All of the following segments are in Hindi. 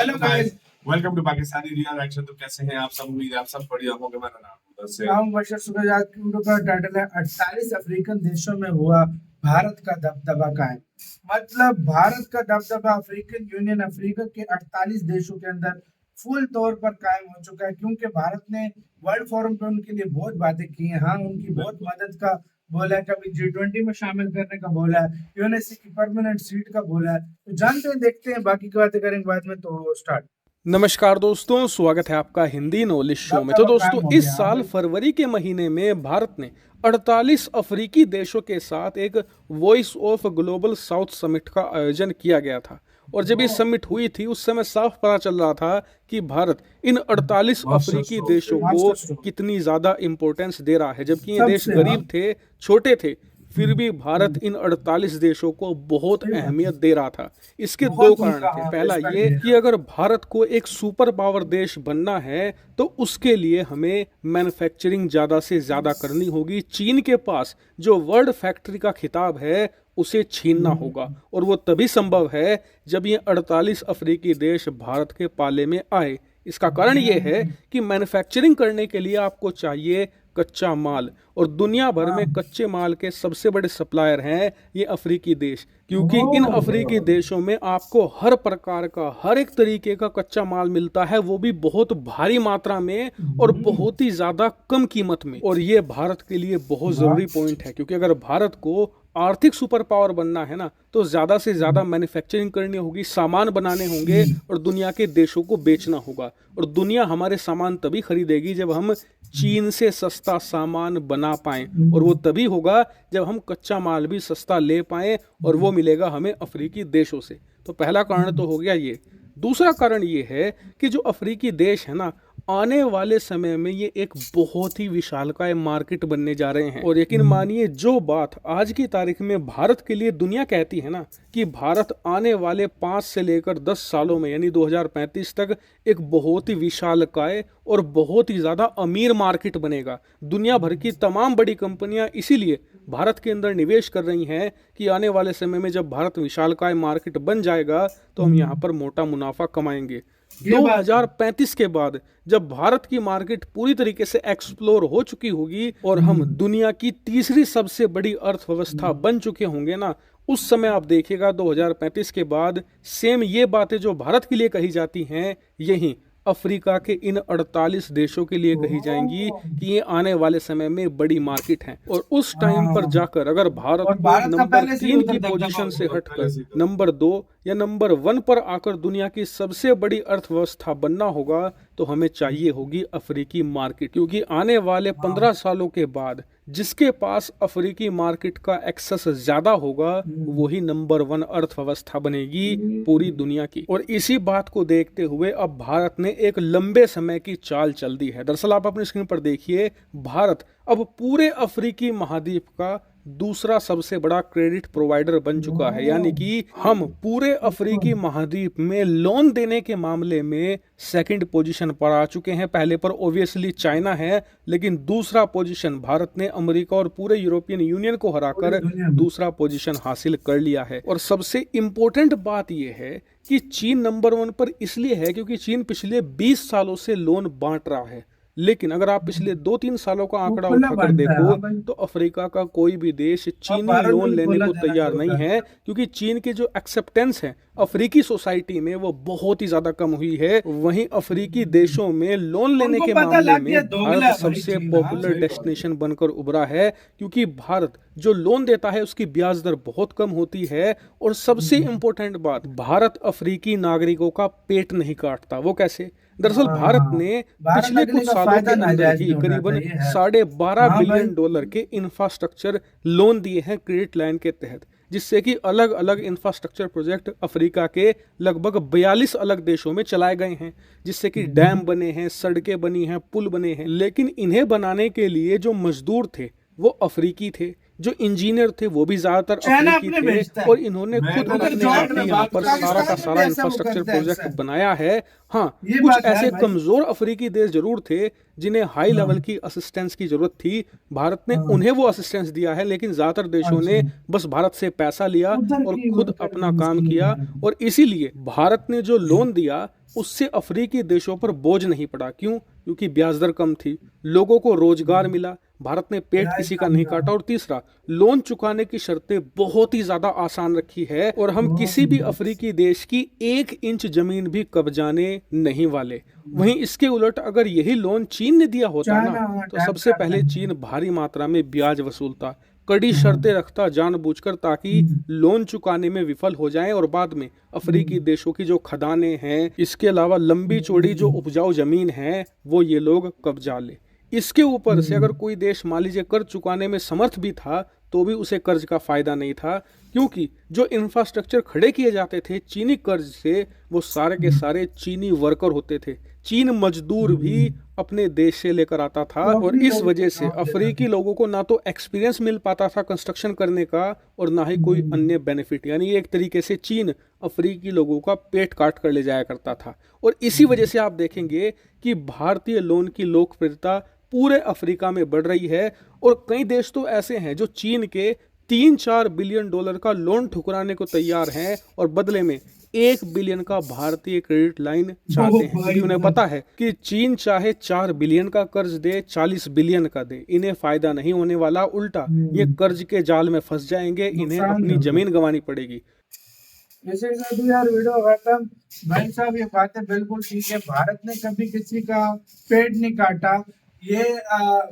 Hello guys, welcome to Pakistani real action. तो कैसे हैं आप सब? उम्मीद है आप सब बढ़िया होंगे। मेरा नाम उधर से नाम बशर सूरज की वीडियो का टाइटल है 48 अफ्रीकन देशों में हुआ भारत का दबदबा कायम। मतलब भारत का दबदबा अफ्रीकन यूनियन अफ्रीका के 48 देशों के अंदर फुल तौर पर कायम हो चुका है, क्योंकि भारत ने वर्ल्ड फोरम पे उनके लिए बहुत बातें की हैं। हाँ, उनकी बहुत मदद का बोला है, कभी G20 में शामिल करने का बोला है, यूएनएससी की परमानेंट सीट का बोला है। तो जानते हैं, देखते हैं, बाकी की बातें करेंगे बाद में। तो स्टार्ट। नमस्कार दोस्तों, स्वागत है आपका हिंदी नॉलेज शो में। तो दोस्तों, इस साल फरवरी के महीने में भारत ने 48 अफ्रीकी देशों के साथ एक voice of global south summit का आयोजन किया गया था। और जब ये समिट हुई थी उस समय साफ पता चल रहा था कि भारत इन 48 अफ्रीकी देशों को कितनी ज्यादा इंपॉर्टेंस दे रहा है। जबकि ये देश गरीब थे, छोटे थे, फिर भी भारत इन 48 देशों को बहुत अहमियत दे रहा था। इसके दो कारण थे। पहला ये कि अगर भारत को एक सुपर पावर देश बनना है तो उसके लिए हमें मैन्युफैक्चरिंग ज़्यादा से ज़्यादा करनी होगी। चीन के पास जो वर्ल्ड फैक्ट्री का खिताब है उसे छीनना होगा, और वो तभी संभव है जब ये 48 अफ्रीकी देश भारत के पाले में आए। इसका कारण ये है कि मैन्युफैक्चरिंग करने के लिए आपको चाहिए कच्चा माल, और दुनिया भर में कच्चे माल के सबसे बड़े सप्लायर हैं ये अफ्रीकी देश। क्योंकि इन अफ्रीकी देशों में आपको हर प्रकार का, हर एक तरीके का कच्चा माल मिलता है, वो भी बहुत भारी मात्रा में और बहुत ही ज्यादा कम कीमत में। और ये भारत के लिए बहुत जरूरी पॉइंट है, क्योंकि अगर भारत को आर्थिक सुपर पावर बनना है ना, तो ज्यादा से ज्यादा मैन्युफैक्चरिंग करनी होगी, सामान बनाने होंगे और दुनिया के देशों को बेचना होगा। और दुनिया हमारे सामान तभी खरीदेगी जब हम चीन से सस्ता सामान बना पाएं, और वो तभी होगा जब हम कच्चा माल भी सस्ता ले पाएं, और वो मिलेगा हमें अफ्रीकी देशों से। तो पहला कारण तो हो गया ये। दूसरा कारण ये है कि जो अफ्रीकी देश है ना, आने वाले समय में ये एक बहुत ही विशालकाय मार्केट बनने जा रहे हैं। और यकीन मानिए, जो बात आज की तारीख में भारत के लिए दुनिया कहती है ना कि भारत आने वाले 5 से लेकर 10 सालों में यानी 2035 तक एक बहुत ही विशालकाय और बहुत ही ज़्यादा अमीर मार्केट बनेगा। दुनिया भर की तमाम बड़ी कंपनियां इसीलिए भारत के अंदर निवेश कर रही हैं कि आने वाले समय में जब भारत विशालकाय मार्केट बन जाएगा तो हम यहाँ पर मोटा मुनाफा कमाएंगे। 2035 के बाद जब भारत की मार्केट पूरी तरीके से एक्सप्लोर हो चुकी होगी और हम दुनिया की तीसरी सबसे बड़ी अर्थव्यवस्था बन चुके होंगे ना, उस समय आप देखिएगा 2035 के बाद सेम ये बातें जो भारत के लिए कही जाती हैं यही अफ्रीका के इन 48 देशों के लिए कही जाएंगी कि ये आने वाले समय में बड़ी मार्केट है। और उस टाइम पर जाकर अगर भारत को नंबर 3 की पोजीशन से हटकर नंबर 2 या नंबर 1 पर आकर दुनिया की सबसे बड़ी अर्थव्यवस्था बनना होगा तो हमें चाहिए होगी अफ्रीकी मार्केट। क्योंकि आने वाले 15 सालों के बाद जिसके पास अफ्रीकी मार्केट का एक्सेस ज्यादा होगा वही नंबर 1 अर्थव्यवस्था बनेगी पूरी दुनिया की। और इसी बात को देखते हुए अब भारत ने एक लंबे समय की चाल चल दी है। दरअसल आप अपनी स्क्रीन पर देखिए, भारत अब पूरे अफ्रीकी महाद्वीप का दूसरा सबसे बड़ा क्रेडिट प्रोवाइडर बन चुका है। यानी कि हम पूरे अफ्रीकी महाद्वीप में लोन देने के मामले में सेकंड पोजीशन पर आ चुके हैं। पहले पर ओब्वियसली चाइना है, लेकिन दूसरा पोजीशन भारत ने अमेरिका और पूरे यूरोपियन यूनियन को हराकर दूसरा पोजीशन हासिल कर लिया है। और सबसे इंपॉर्टेंट बात यह है कि चीन नंबर 1 पर इसलिए है क्योंकि चीन पिछले 20 सालों से लोन बांट रहा है। लेकिन अगर आप पिछले 2-3 सालों का आंकड़ा उठाकर देखो तो अफ्रीका का कोई भी देश चीनी लोन लेने को तैयार नहीं है, क्योंकि चीन के जो एक्सेप्टेंस है अफ्रीकी सोसाइटी में वो बहुत ही ज्यादा कम हुई है। वहीं अफ्रीकी देशों में लोन लेने के मामले में भारत सबसे पॉपुलर डेस्टिनेशन बनकर उभरा है, क्योंकि भारत जो लोन देता है उसकी ब्याज दर बहुत कम होती है। और सबसे इंपॉर्टेंट बात, भारत अफ्रीकी नागरिकों का पेट नहीं काटता। वो कैसे? दरअसल भारत ने पिछले कुछ सालों के अंदर ही करीबन $12.5 बिलियन के इंफ्रास्ट्रक्चर लोन दिए हैं क्रेडिट लाइन के तहत, जिससे कि अलग अलग इंफ्रास्ट्रक्चर प्रोजेक्ट अफ्रीका के लगभग 42 अलग देशों में चलाए गए हैं, जिससे कि डैम बने हैं, सड़कें बनी हैं, पुल बने हैं। लेकिन इन्हें बनाने के लिए जो मजदूर थे वो अफ्रीकी थे, जो इंजीनियर थे वो भी ज्यादातर अफ्रीकी थे, और इन्होंने खुद अपने यहाँ पर सारा का सारा इंफ्रास्ट्रक्चर प्रोजेक्ट बनाया है। हाँ, कुछ ऐसे कमजोर अफ्रीकी देश जरूर थे जिन्हें हाई लेवल की असिस्टेंस की जरूरत थी, भारत ने उन्हें वो असिस्टेंस दिया है। लेकिन ज्यादातर देशों ने बस भारत से पैसा लिया और खुद अपना काम किया। और इसीलिए भारत ने जो लोन दिया उससे अफ्रीकी देशों पर बोझ नहीं पड़ा। क्यों? क्योंकि ब्याज दर कम थी, लोगों को रोजगार मिला, भारत ने पेट ब्याज किसी का कम नहीं था। काटा। और तीसरा, लोन चुकाने की शर्तें बहुत ही ज्यादा आसान रखी है और हम बहुत किसी भी ही। अफ्रीकी देश की 1 इंच जमीन भी कब्जाने नहीं वाले। वहीं इसके उलट अगर यही लोन चीन ने दिया होता ना, चाइना तो टैप सबसे कर पहले लेंगे। चीन भारी मात्रा में ब्याज वसूलता, कड़ी हाँ। शर्तें रखता जानबूझकर, ताकि हम्म। लोन चुकाने में विफल हो जाएं और बाद में अफ्रीकी देशों की जो खदानें हैं, इसके अलावा लंबी चौड़ी जो उपजाऊ जमीन है, वो ये लोग कब्जा ले। इसके ऊपर से अगर कोई देश मान लीजिए कर्ज चुकाने में समर्थ भी था, तो भी उसे कर्ज का फायदा नहीं था, क्योंकि जो इंफ्रास्ट्रक्चर खड़े किए जाते थे चीनी कर्ज से, वो सारे के सारे चीनी वर्कर होते थे। चीन मजदूर भी अपने देश से लेकर आता था वो और अपनी इस लोगों वजह को से काम देता अफ्रीकी लोगों को ना तो एक्सपीरियंस मिल पाता था कंस्ट्रक्शन करने का और ना ही कोई अन्य बेनिफिट। यानी एक तरीके से चीन अफ्रीकी लोगों का पेट काट कर ले जाया करता था। और इसी वजह से आप देखेंगे कि भारतीय लोन की लोकप्रियता पूरे अफ्रीका में बढ़ रही है और कई देश तो ऐसे हैं जो चीन के 3-4 बिलियन डॉलर का लोन ठुकराने को तैयार हैं और बदले में 1 बिलियन का भारतीय क्रेडिट लाइन चाहते हैं, क्योंकि उन्हें पता है कि चीन चाहे 4 बिलियन का कर्ज दे, 40 बिलियन का दे, इन्हें फायदा नहीं होने वाला, उल्टा ये कर्ज के जाल में फंस जाएंगे, इन्हें नुकसान अपनी होगा। जमीन गंवानी पड़ेगी। इसी के साथ यार वीडियो खत्म। भाई साहब ये बातें बिल्कुल ठीक है, भारत ने कभी किसी का पेट नहीं काटा, ये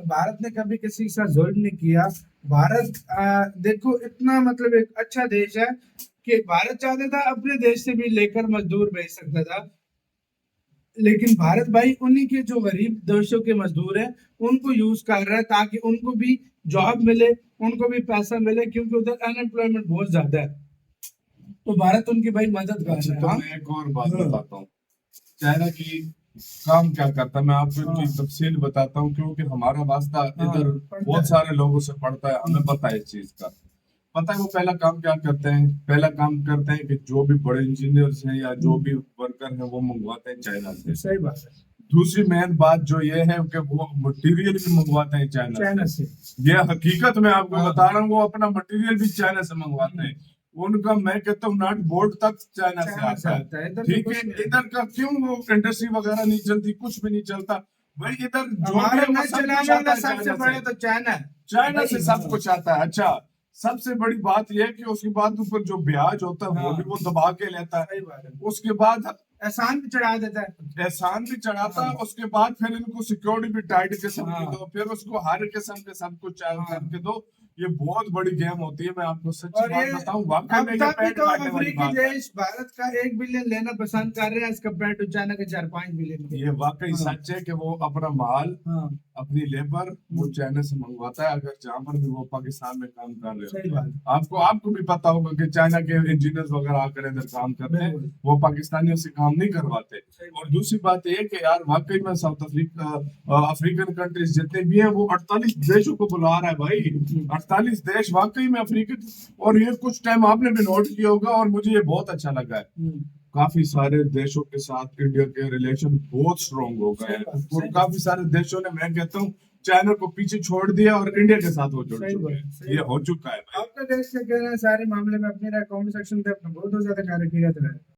भारत ने कभी किसी के साथ जुल्म नहीं किया। भारत देखो इतना मतलब एक अच्छा देश है कि भारत चाहता था अपने देश से भी लेकर मजदूर भेज सकता था, लेकिन भारत भाई उन्हीं के जो गरीब देशों के मजदूर हैं उनको यूज कर रहा है ताकि उनको भी जॉब मिले, उनको भी पैसा मिले, क्योंकि उधर अनएम्प्लॉयमेंट बहुत ज्यादा है, तो भारत उनकी भाई मदद कर अच्छा, रहा है। तो हाँ? मैं एक और बात हाँ। बताता हूँ। चाइना की काम क्या करता है, मैं आपको हाँ। इनकी तफसील बताता हूँ, क्योंकि हमारा वास्ता हाँ, इधर पढ़ता बहुत है। सारे लोगों से पड़ता है, हमें पता है इस चीज का। पता है वो पहला काम क्या करते हैं? पहला काम करते हैं कि जो भी बड़े इंजीनियर्स हैं या जो भी वर्कर हैं वो मंगवाते हैं चाइना से। सही बात है। दूसरी मेन बात जो ये है कि वो मटेरियल भी मंगवाते हैं चाइना से। ये हकीकत मैं आपको हाँ। बता रहा हूँ, वो अपना मटेरियल भी चाइना से मंगवाते हैं। उनका मैं कहता हूँ नट बोल्ट तक चाइना से चाइना से आता आता है, है। इधर तो ठीक कुछ है, नहीं इधर का क्यों वो इंडस्ट्री वगैरह नहीं चलती, कुछ भी नहीं चलता भाई। इधर जो भी हमारा है वो न सब चलाने कुछ वाला आता है सबसे चाइना बड़ा से। तो चाइना है। चाइना से भाई, सब हाँ। कुछ आता है। अच्छा, सबसे बड़ी बात यह है कि उसके बाद ऊपर जो ब्याज होता है वो हाँ। भी वो दबा के लेता है। सही बात है। उसके बाद एहसान भी चढ़ा देता है। एहसान भी चढ़ाता है। हाँ। उसके बाद फिर इनको सिक्योरिटी भी टाइट किस्म की हाँ। दो, फिर उसको हर किस्म के सब कुछ हाँ। करके दो। ये बहुत बड़ी गेम होती है, मैं आपको सच्ची और बात ये बताऊं, वाकई अब में ये तक भी पेट तो काटने वाली अफ्रीकी बात है। देश भारत का 1 बिलियन लेना पसंद कर रहे हैं एज कम्पेयर टू चाइना के 4-5 बिलियन के। ये वाकई हाँ। सच है कि वो अपना माल, हाँ। अपनी लेबर वो चाइना से मंगवाता है, अगर जहां पर भी वो पाकिस्तान में काम कर रहे सही होते बात हैं। है। आपको भी पता होगा कि चाइना के इंजीनियर्स वगैरह आकर इधर काम करते हैं, बिल्कुल। वो पाकिस्तानियों से काम नहीं करवाते। सही बात। और दूसरी बात ये कि यार वाकई में साउथ अफ्रीका अफ्रीकन कंट्रीज जितने भी हैं वो 48 देशों को बुला रहा है भाई। 48 देश वाकई में अफ्रीकन। और ये कुछ टाइम आपने भी नोट किया होगा और मुझे ये बहुत अच्छा लगा है, काफी सारे देशों के साथ इंडिया के रिलेशन बहुत स्ट्रॉन्ग हो गए हैं और काफी सारे देशों ने, मैं कहता हूँ, चाइना को पीछे छोड़ दिया और इंडिया के साथ वो जुड़ चुके हैं। ये हो चुका है भाई। आपका देश क्या कहना है सारे मामले में? अपनी राय कमेंट सेक्शन पे अपना बहुत ज्यादा ख्याल रखिएगा।